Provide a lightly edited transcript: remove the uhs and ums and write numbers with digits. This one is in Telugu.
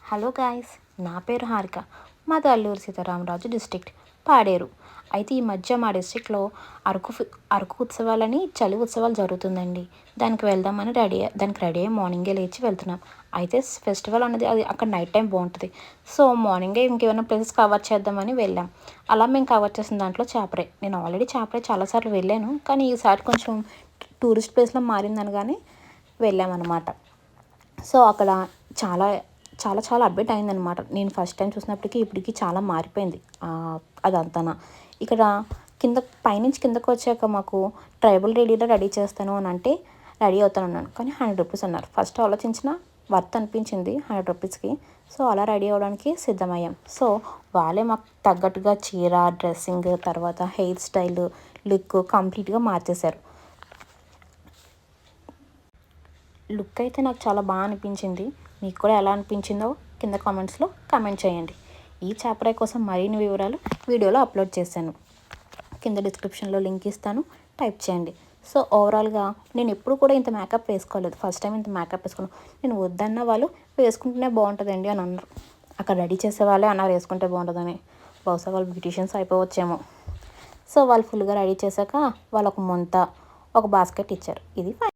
హలో గాయ్స్, నా పేరు హారిక. మాది అల్లూరు సీతారామరాజు డిస్ట్రిక్ట్, పాడేరు. అయితే ఈ మధ్య మా డిస్ట్రిక్ట్లో అరకు ఉత్సవాలని చలి ఉత్సవాలు జరుగుతుందండి. దానికి రెడీ అయ్యి మార్నింగే లేచి వెళ్తున్నాం. అయితే ఫెస్టివల్ అనేది అది అక్కడ నైట్ టైం బాగుంటుంది. సో మార్నింగే ఇంకేమైనా ప్లేసెస్ కవర్ చేద్దామని వెళ్ళాం. అలా మేము కవర్ చేసిన దాంట్లో చేపరే. నేను ఆల్రెడీ చేపరే చాలాసార్లు వెళ్ళాను, కానీ ఈసారి కొంచెం టూరిస్ట్ ప్లేస్లో మారిందనగానే వెళ్ళామన్నమాట. సో అక్కడ చాలా చాలా చాలా అప్డేట్ అయిందనమాట. నేను ఫస్ట్ టైం చూసినప్పటికీ ఇప్పటికి చాలా మారిపోయింది అదంతా. ఇక్కడ పైనుంచి కిందకు వచ్చాక మాకు ట్రైబల్ రెడీ చేస్తాను అని అంటే రెడీ అవుతాను అన్నాను, కానీ 100 రూపీస్ అన్నారు. ఫస్ట్ ఆలోచించిన వర్త్ అనిపించింది 100 రూపీస్కి. సో అలా రెడీ అవ్వడానికి సిద్ధమయ్యాం. సో వాళ్ళే మాకు తగ్గట్టుగా చీర, డ్రెస్సింగ్, తర్వాత హెయిర్ స్టైల్, లుక్ కంప్లీట్గా మార్చేశారు. లుక్ అయితే నాకు చాలా బాగా అనిపించింది. మీకు కూడా ఎలా అనిపించిందో కింద కామెంట్స్లో కామెంట్ చేయండి. ఈ చాపరాయి కోసం మరిన్ని వివరాలు వీడియోలో అప్లోడ్ చేశాను. కింద డిస్క్రిప్షన్లో లింక్ ఇస్తాను, టైప్ చేయండి. సో ఓవరాల్గా నేను ఎప్పుడు కూడా ఇంత మేకప్ వేసుకోలేదు. ఫస్ట్ టైం ఇంత మేకప్ వేసుకున్నాను. నేను వద్దన్న వాళ్ళు వేసుకుంటేనే బాగుంటుందండి అని అన్నారు. అక్కడ రెడీ చేసే వాళ్ళే అన్నారు వేసుకుంటే బాగుంటుందని. బహుశా వాళ్ళు బ్యూటీషియన్స్ అయిపోవచ్చేమో. సో వాళ్ళు ఫుల్గా రెడీ చేశాక వాళ్ళు ఒక ముంత, ఒక బాస్కెట్ ఇచ్చారు. ఇది